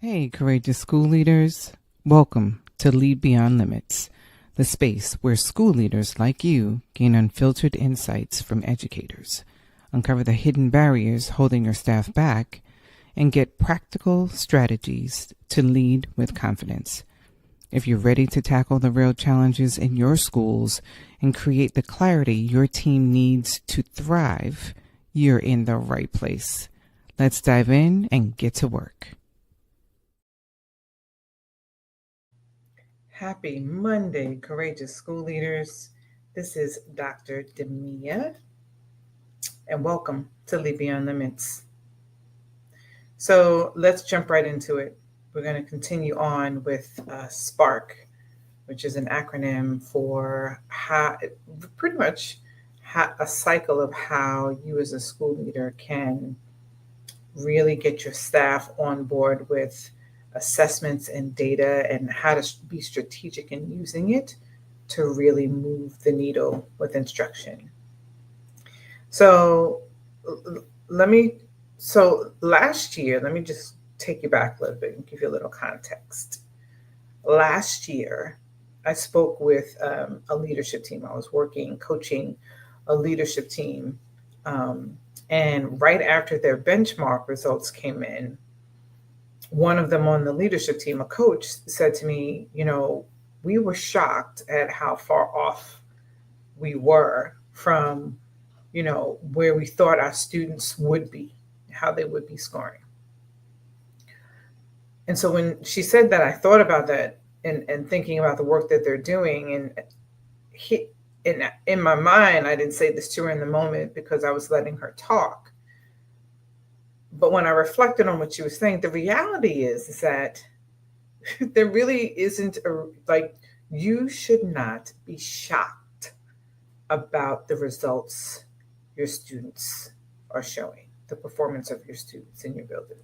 Hey, courageous school leaders. Welcome to Lead Beyond Limits, the space where school leaders like you gain unfiltered insights from educators, uncover the hidden barriers holding your staff back, and get practical strategies to lead with confidence. If you're ready to tackle the real challenges in your schools and create the clarity your team needs to thrive, you're in the right place. Let's dive in and get to work. Happy Monday, courageous school leaders. This is Dr. Demia, and welcome to Lead Beyond Limits. So let's jump right into it. We're going to continue on with SPARK, which is an acronym for pretty much a cycle of how you as a school leader can really get your staff on board with assessments and data and how to be strategic in using it to really move the needle with instruction. So last year, let me just take you back a little bit and give you a little context. Last year, I spoke with a leadership team. I was coaching a leadership team. And right after their benchmark results came in, one of them on the leadership team, a coach, said to me, we were shocked at how far off we were from, where we thought our students would be, how they would be scoring. And so when she said that, I thought about that and thinking about the work that they're doing. And in my mind, I didn't say this to her in the moment because I was letting her talk. But when I reflected on what she was saying, the reality is that there really isn't you should not be shocked about the results your students are showing, the performance of your students in your building.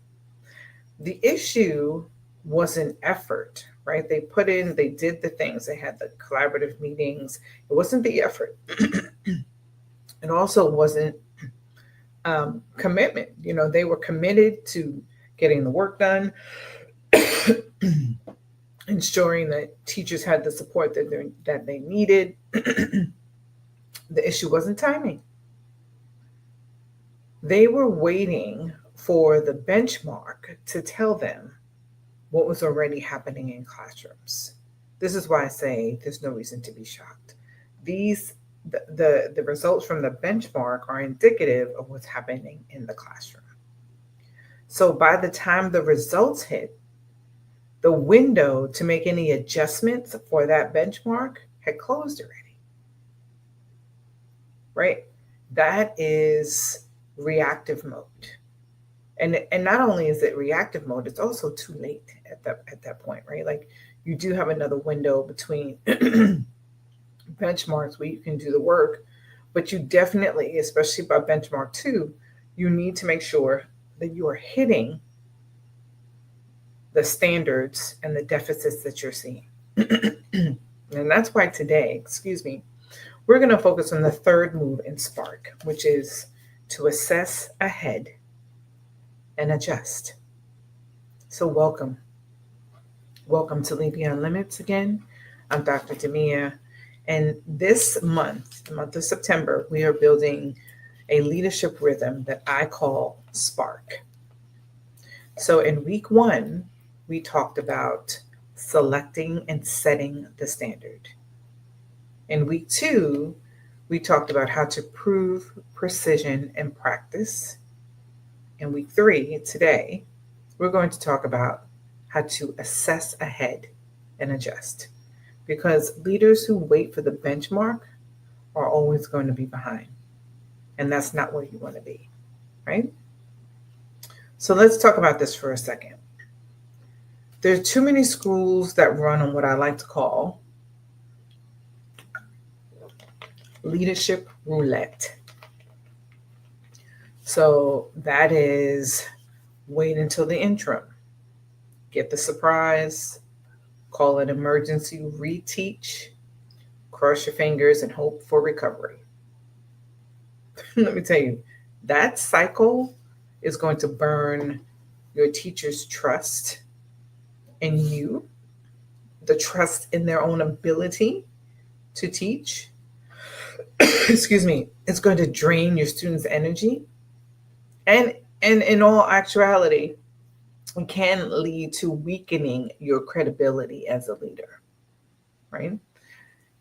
The issue was an effort, right? They did the things, they had the collaborative meetings. It wasn't the effort. It also wasn't commitment. They were committed to getting the work done, ensuring that teachers had the support that they needed. The issue wasn't timing. They were waiting for the benchmark to tell them what was already happening in classrooms. This is why I say there's no reason to be shocked. The results from the benchmark are indicative of what's happening in the classroom. So by the time the results hit, the window to make any adjustments for that benchmark had closed already. Right? That is reactive mode. And not only is it reactive mode, it's also too late at that point, right? Like you do have another window between benchmarks where you can do the work, but you definitely, especially by benchmark 2, you need to make sure that you are hitting the standards and the deficits that you're seeing. And that's why today, we're going to focus on the third move in SPARK, which is to assess ahead and adjust. So welcome. Welcome to Lead Beyond Limits again. I'm Dr. Demia. And this month, the month of September, we are building a leadership rhythm that I call SPARK. So in week 1, we talked about selecting and setting the standard. In week 2, we talked about how to prove precision in practice. In week 3, today, we're going to talk about how to assess ahead and adjust. Because leaders who wait for the benchmark are always going to be behind. And that's not where you want to be, right? So let's talk about this for a second. There are too many schools that run on what I like to call leadership roulette. So that is wait until the interim, get the surprise, call it emergency reteach, cross your fingers and hope for recovery. Let me tell you, that cycle is going to burn your teacher's trust in you, the trust in their own ability to teach, excuse me, it's going to drain your students' energy. And in all actuality, it can lead to weakening your credibility as a leader, right?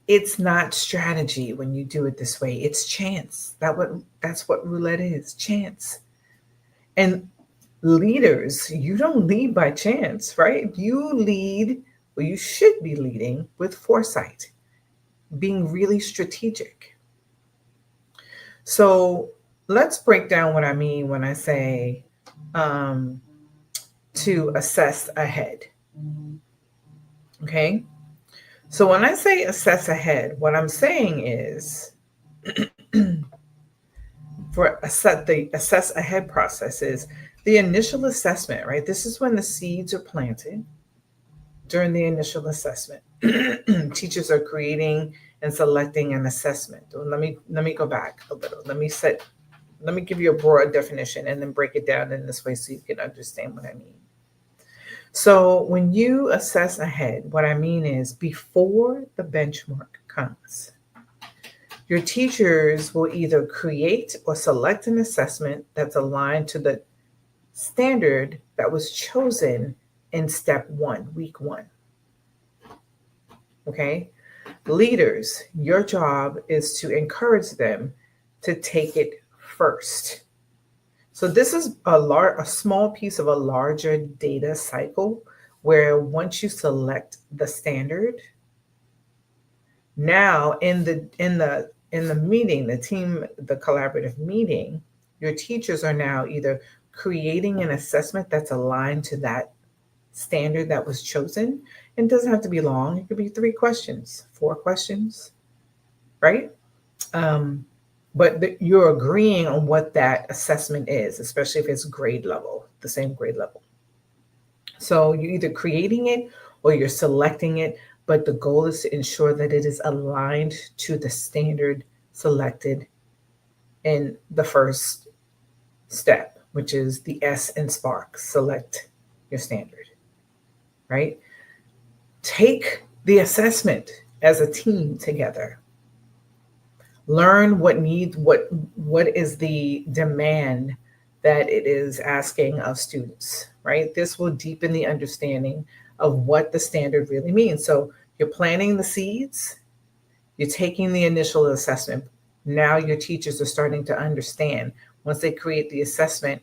It's not strategy when you do it this way. It's chance. That's what roulette is, chance. And leaders, you don't lead by chance, right? You lead, or you should be leading with foresight, being really strategic. So let's break down what I mean when I say um, to assess ahead. Okay. So when I say assess ahead, what I'm saying is the assess ahead process is the initial assessment, right? This is when the seeds are planted during the initial assessment. Teachers are creating and selecting an assessment. Let me go back a little. Let me give you a broad definition and then break it down in this way so you can understand what I mean. So when you assess ahead, what I mean is before the benchmark comes, your teachers will either create or select an assessment that's aligned to the standard that was chosen in step one, week one. Okay? Leaders, your job is to encourage them to take it first. So this is a small piece of a larger data cycle where once you select the standard, now in the meeting, the collaborative meeting, your teachers are now either creating an assessment that's aligned to that standard that was chosen. It doesn't have to be long. It could be 3 questions, 4 questions, right? Um, but you're agreeing on what that assessment is, especially if it's grade level, the same grade level. So you're either creating it or you're selecting it, but the goal is to ensure that it is aligned to the standard selected in the first step, which is the S in Spark, select your standard, right? Take the assessment as a team together. Learn what is the demand that it is asking of students, right? This will deepen the understanding of what the standard really means. So you're planting the seeds, you're taking the initial assessment. Now your teachers are starting to understand once they create the assessment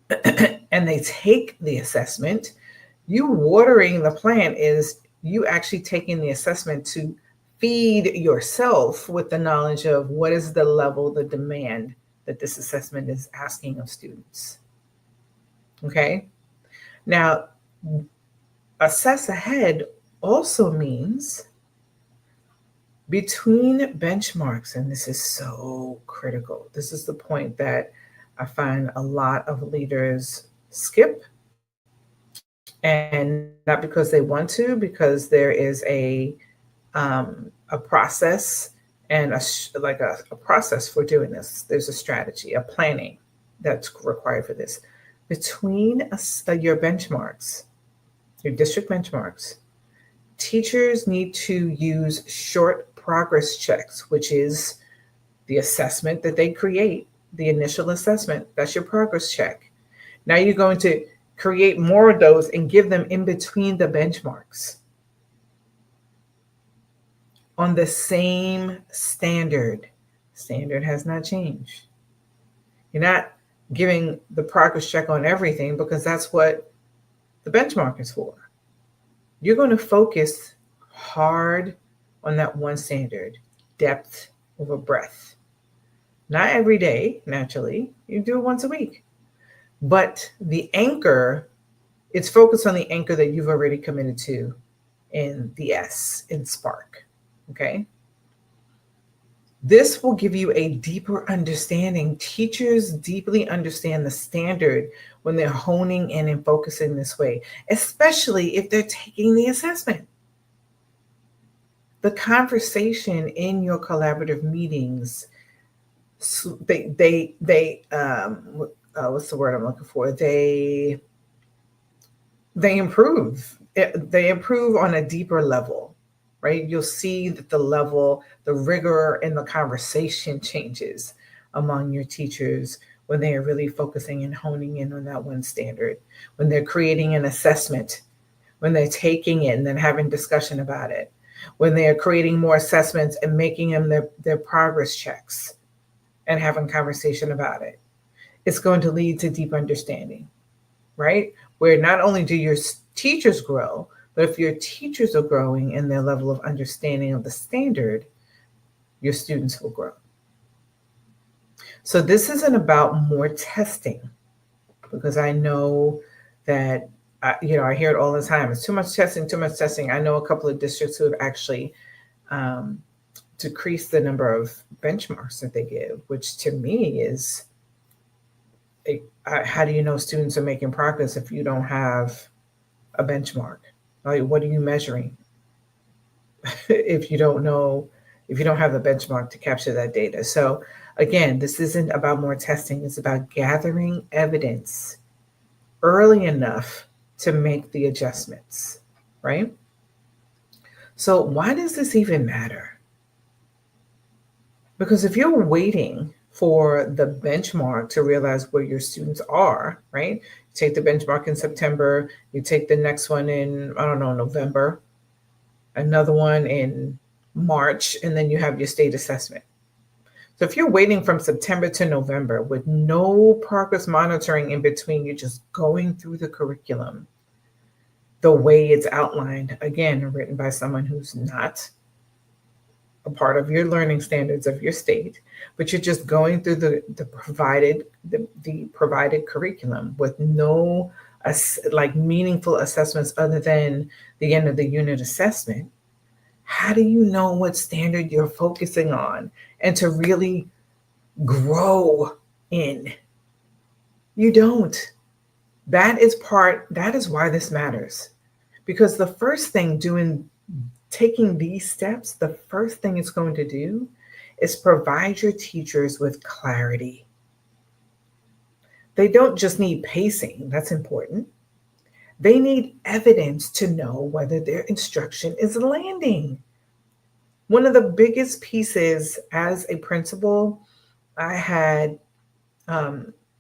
and they take the assessment, you watering the plant is you actually taking the assessment to feed yourself with the knowledge of what is the level, the demand that this assessment is asking of students. Okay. Now, assess ahead also means between benchmarks, and this is so critical. This is the point that I find a lot of leaders skip, and not because they want to, because there is a process and a process for doing this. There's a strategy, a planning that's required for this. Between your benchmarks, your district benchmarks, teachers need to use short progress checks, which is the assessment that they create, the initial assessment. That's your progress check. Now you're going to create more of those and give them in between the benchmarks on the same standard. Standard has not changed. You're not giving the progress check on everything because that's what the benchmark is for. You're going to focus hard on that one standard, depth over breadth. Not every day, naturally. You do it once a week. But the anchor, it's focused on the anchor that you've already committed to in the S, in Spark. Okay? This will give you a deeper understanding. Teachers deeply understand the standard when they're honing in and focusing this way, especially if they're taking the assessment. The conversation in your collaborative meetings, what's the word I'm looking for? They improve. they improve on a deeper level, right? You'll see that the level, the rigor in the conversation changes among your teachers when they are really focusing and honing in on that one standard, when they're creating an assessment, when they're taking it and then having discussion about it, when they are creating more assessments and making them their progress checks and having conversation about it. It's going to lead to deep understanding, right? Where not only do your teachers grow, but if your teachers are growing in their level of understanding of the standard, your students will grow. So this isn't about more testing, because I know that I hear it all the time. It's too much testing, too much testing. I know a couple of districts who have actually um, decreased the number of benchmarks that they give, which to me is how do you know students are making progress if you don't have a benchmark? Like, what are you measuring if you don't know, if you don't have a benchmark to capture that data? So again, this isn't about more testing. It's about gathering evidence early enough to make the adjustments, right? So why does this even matter? Because if you're waiting for the benchmark to realize where your students are, right? You take the benchmark in September, you take the next one in, I don't know, November, another one in March, and then you have your state assessment. So if you're waiting from September to November with no progress monitoring in between, you're just going through the curriculum the way it's outlined, again, written by someone who's not a part of your learning standards of your state, but you're just going through the provided curriculum with no like meaningful assessments other than the end of the unit assessment. How do you know what standard you're focusing on and to really grow in? You don't. That is why this matters. Because the first thing taking these steps, the first thing it's going to do is provide your teachers with clarity. They don't just need pacing, that's important. They need evidence to know whether their instruction is landing. One of the biggest pieces as a principal, I had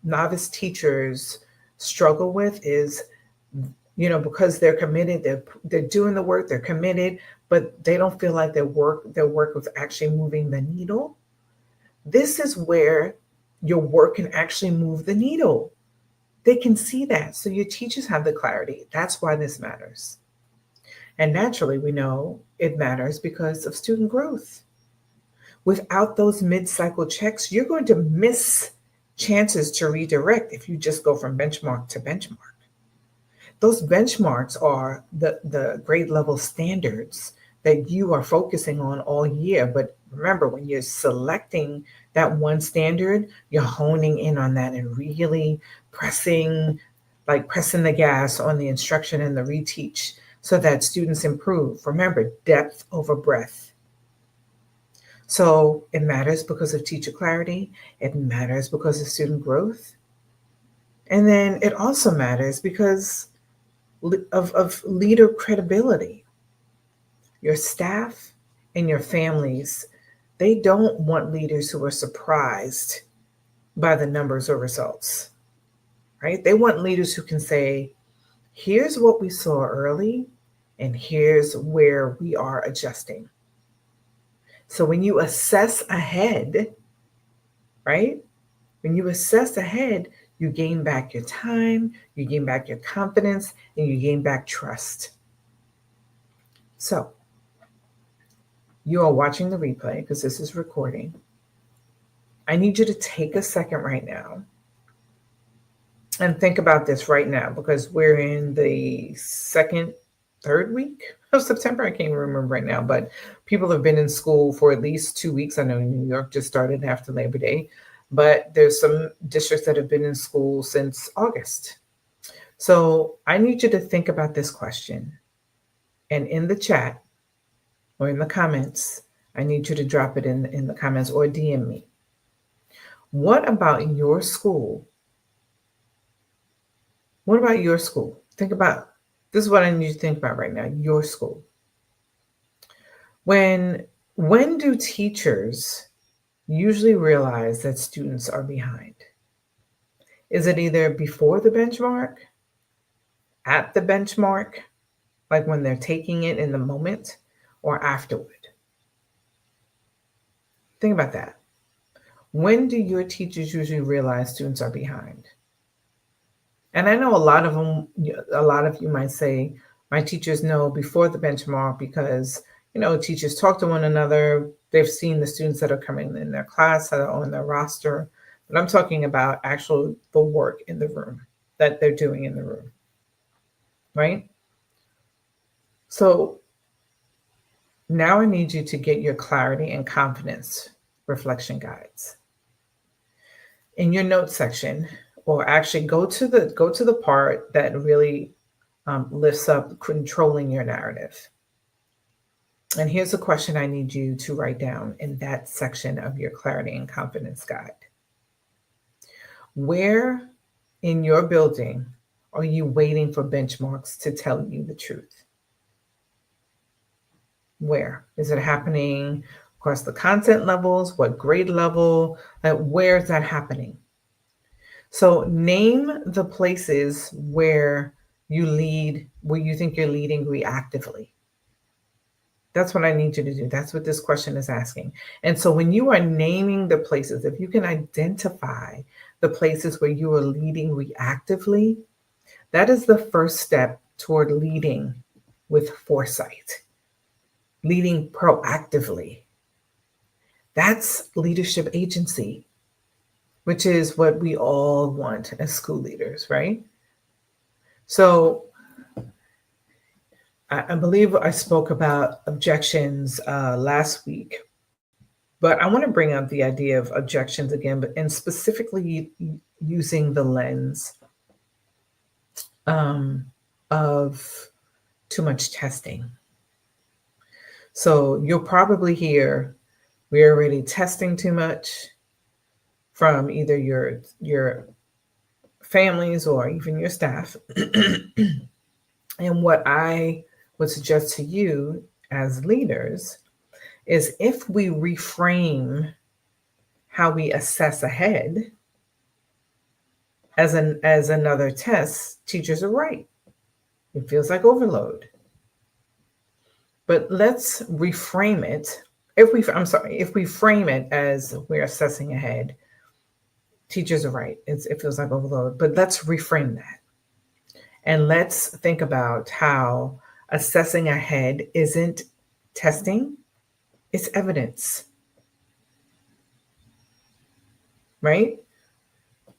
novice teachers struggle with is, because they're committed, they're doing the work, they're committed, but they don't feel like their work was actually moving the needle. This is where your work can actually move the needle. They can see that. So your teachers have the clarity. That's why this matters. And naturally, we know it matters because of student growth. Without those mid-cycle checks, you're going to miss chances to redirect if you just go from benchmark to benchmark. Those benchmarks are the grade level standards that you are focusing on all year. But remember, when you're selecting that one standard, you're honing in on that and really pressing the gas on the instruction and the reteach so that students improve. Remember, depth over breadth. So it matters because of teacher clarity. It matters because of student growth. And then it also matters because of leader credibility. Your staff and your families, they don't want leaders who are surprised by the numbers or results, right? They want leaders who can say, here's what we saw early, and here's where we are adjusting. So when you assess ahead, right? When you assess ahead, you gain back your time, you gain back your confidence, and you gain back trust. So you are watching the replay because this is recording. I need you to take a second right now and think about this right now, because we're in the third week of September. I can't even remember right now, but people have been in school for at least 2 weeks. I know New York just started after Labor Day, but there's some districts that have been in school since August. So I need you to think about this question, and in the chat or in the comments, I need you to drop it in the comments or DM me. What about your school? What about your school? Think about This is what I need you to think about right now, your school. When do teachers usually realize that students are behind? Is it either before the benchmark, at the benchmark, like when they're taking it in the moment, or afterward? Think about that. When do your teachers usually realize students are behind? And I know a lot of you might say, my teachers know before the benchmark because, teachers talk to one another. They've seen the students that are coming in their class that are on their roster. But I'm talking about actual the work in the room that they're doing in the room, right? So now I need you to get your clarity and confidence reflection guides. In your notes section, or actually go to the part that really lifts up controlling your narrative. And here's a question I need you to write down in that section of your clarity and confidence guide. Where in your building are you waiting for benchmarks to tell you the truth? Where is it happening across the content levels? What grade level? Where is that happening? So name the places where where you think you're leading reactively. That's what I need you to do. That's what this question is asking. And so when you are naming the places, if you can identify the places where you are leading reactively, that is the first step toward leading with foresight, leading proactively. That's leadership agency, which is what we all want as school leaders, right? So I believe I spoke about objections last week, but I want to bring up the idea of objections again, but and specifically using the lens um, of too much testing. So you'll probably hear we're already testing too much from either your families or even your staff. And what I would suggest to you as leaders is if we reframe how we assess ahead as another test, teachers are right. It feels like overload. But let's reframe it. If we frame it as we're assessing ahead, teachers are right. It feels like overload. But let's reframe that. And let's think about how assessing ahead isn't testing, it's evidence, right?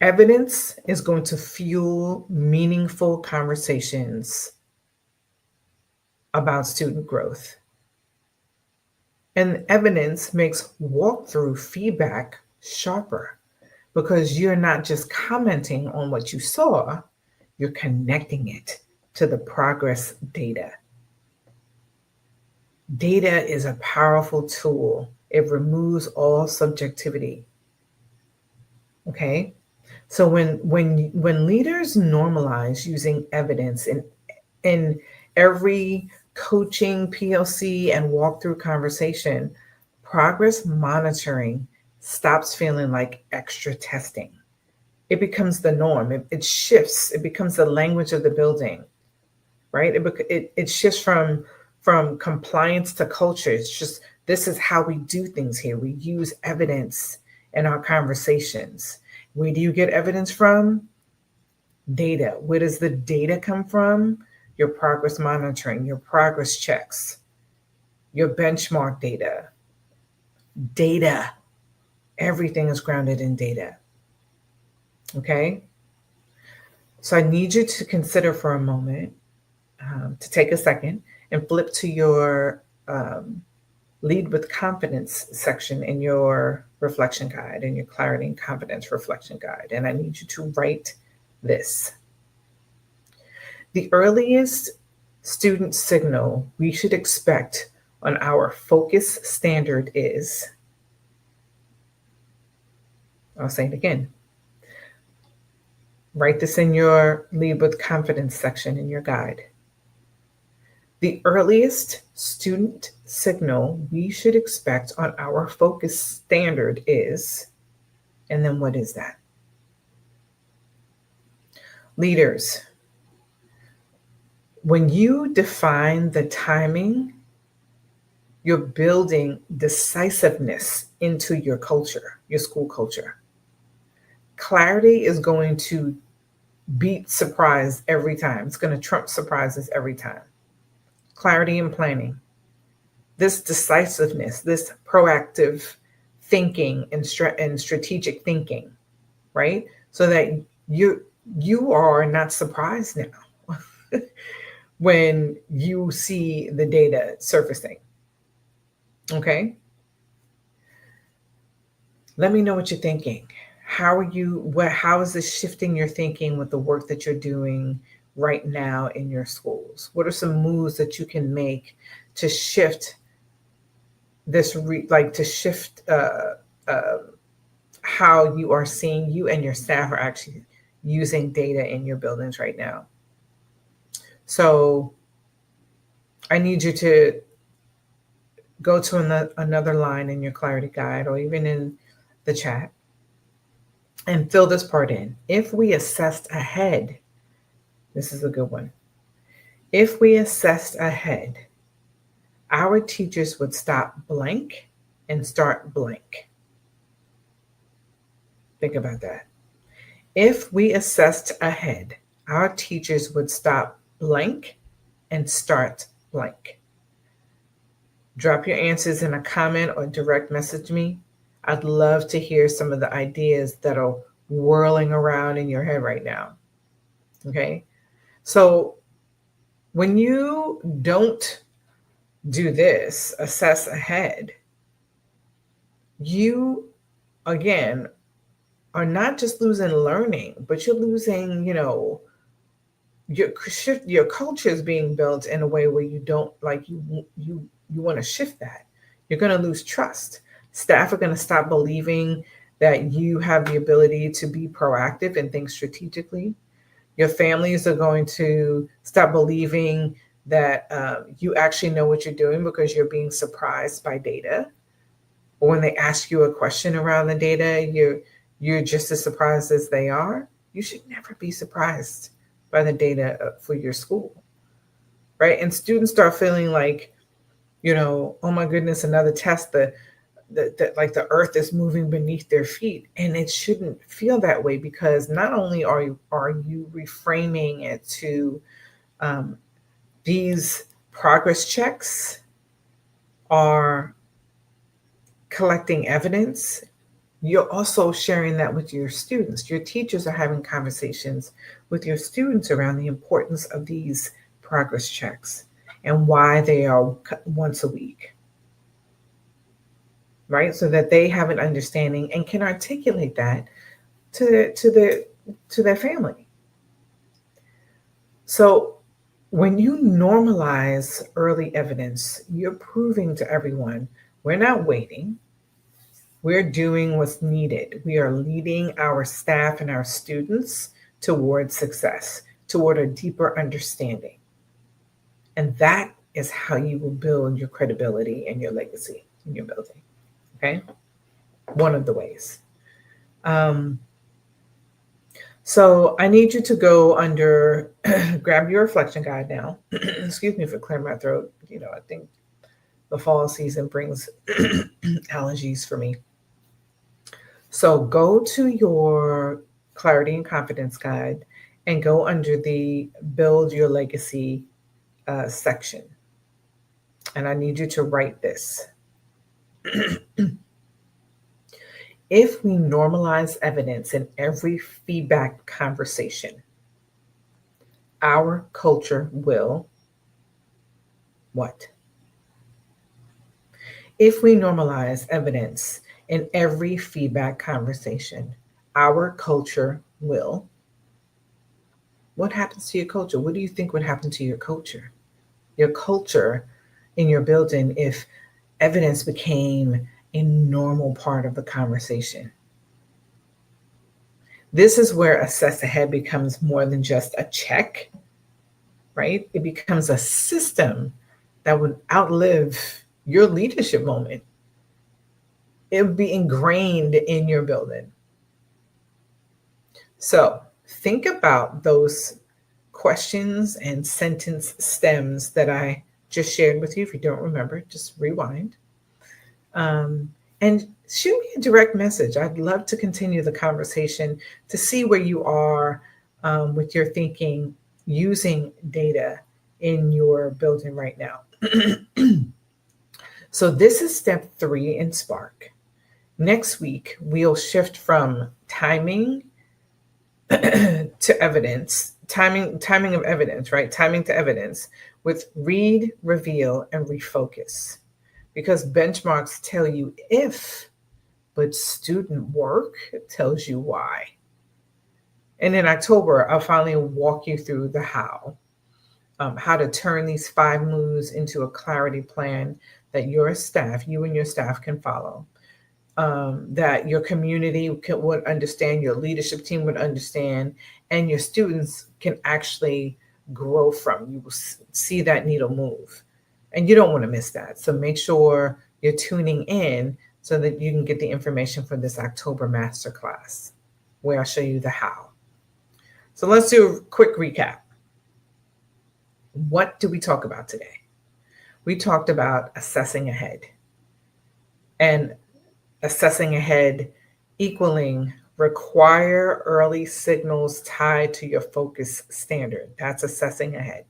Evidence is going to fuel meaningful conversations about student growth. And evidence makes walkthrough feedback sharper because you're not just commenting on what you saw, you're connecting it to the progress data. Data is a powerful tool. It removes all subjectivity. Okay? So when leaders normalize using evidence in every coaching, PLC, and walkthrough conversation, progress monitoring stops feeling like extra testing. It becomes the norm. It shifts. It becomes the language of the building, right? It shifts from compliance to culture. It's just this is how we do things here. We use evidence in our conversations. Where do you get evidence from? Data. Where does the data come from? Your progress monitoring, your progress checks, your benchmark data. Data. Everything is grounded in data. Okay? So I need you to consider for a moment, to take a second and flip to your lead with confidence section in your reflection guide, in your clarity and confidence reflection guide. And I need you to write this. The earliest student signal we should expect on our focus standard is, I'll say it again. Write this in your lead with confidence section in your guide. The earliest student signal we should expect on our focus standard is, and then what is that? Leaders, when you define the timing, you're building decisiveness into your culture, your school culture. Clarity is going to beat surprise every time. It's going to trump surprises every time. Clarity and planning. This decisiveness, this proactive thinking and strategic thinking, right? So that you are not surprised now when you see the data surfacing. Okay? Let me know what you're thinking. How is this shifting your thinking with the work that you're doing right now in your schools? What are some moves that you can make to shift how you are seeing, you and your staff are actually using data in your buildings right now? So I need you to go to another line in your clarity guide or even in the chat and fill this part in. If we assessed ahead, this is a good one. If we assessed ahead, our teachers would stop blank and start blank. Think about that. If we assessed ahead, our teachers would stop blank and start blank. Drop your answers in a comment or direct message me. I'd love to hear some of the ideas that are whirling around in your head right now. Okay? So when you don't do this, assess ahead, you, again, are not just losing learning, but you're losing, your culture is being built in a way where you don't you want to shift that. You're going to lose trust. Staff are going to stop believing that you have the ability to be proactive and think strategically. Your families are going to stop believing that you actually know what you're doing because you're being surprised by data. Or when they ask you a question around the data, you're just as surprised as they are. You should never be surprised by the data for your school, right? And students start feeling like, oh my goodness, another test. Like the earth is moving beneath their feet, and it shouldn't feel that way, because not only are you reframing it to these progress checks are collecting evidence, you're also sharing that with your students. Your teachers are having conversations with your students around the importance of these progress checks and why they are once a week, right? So that they have an understanding and can articulate that to their family. So when you normalize early evidence, you're proving to everyone we're not waiting. We're doing what's needed. We are leading our staff and our students toward success, toward a deeper understanding. And that is how you will build your credibility and your legacy in your building. Okay? One of the ways. So I need you to go under, grab your reflection guide now. Excuse me for clearing my throat. I think the fall season brings allergies for me. So go to your clarity and confidence guide and go under the build your legacy section. And I need you to write this. If we normalize evidence in every feedback conversation, our culture will what? If we normalize evidence in every feedback conversation, our culture will. What happens to your culture? What do you think would happen to your culture? Your culture in your building if evidence became a normal part of the conversation. This is where assess ahead becomes more than just a check. right? It becomes a system that would outlive your leadership moment. It would be ingrained in your building. So think about those questions and sentence stems that I just shared with you. If you don't remember, just rewind. And shoot me a direct message. I'd love to continue the conversation to see where you are with your thinking using data in your building right now. So, this is step 3 in Spark. Next week, we'll shift from timing to evidence, timing of evidence, right? Timing to evidence with read, reveal, and refocus. Because benchmarks tell you if, but student work tells you why. And in October, I'll finally walk you through the how to turn these 5 moves into a clarity plan that your staff, you and your staff can follow. That your community would understand, your leadership team would understand, and your students can actually grow from. You will see that needle move. And you don't want to miss that. So make sure you're tuning in so that you can get the information for this October masterclass where I'll show you the how. So let's do a quick recap. What did we talk about today? We talked about assessing ahead. And assessing ahead equaling require early signals tied to your focus standard. That's assessing ahead.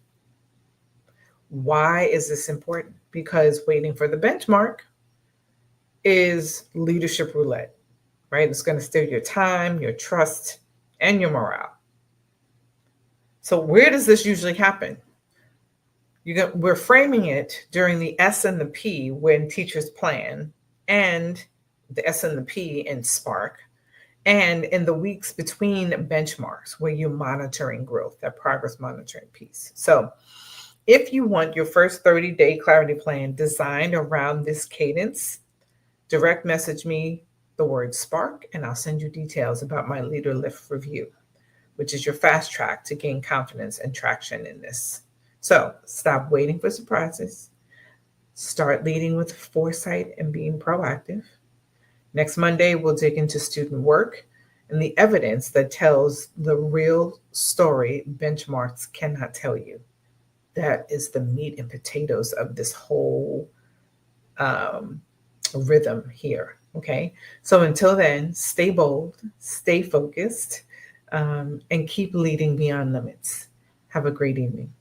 Why is this important? Because waiting for the benchmark is leadership roulette, right? It's going to steal your time, your trust, and your morale. So where does this usually happen? We're framing it during the S and the P when teachers plan, and the S and the P in Spark, and in the weeks between benchmarks where you're monitoring growth, that progress monitoring piece. So if you want your first 30-day clarity plan designed around this cadence, direct message me the word Spark, and I'll send you details about my Leader Lift review, which is your fast track to gain confidence and traction in this. So stop waiting for surprises. Start leading with foresight and being proactive. Next Monday, we'll dig into student work and the evidence that tells the real story benchmarks cannot tell you. That is the meat and potatoes of this whole rhythm here. Okay. So until then, stay bold, stay focused, and keep leading beyond limits. Have a great evening.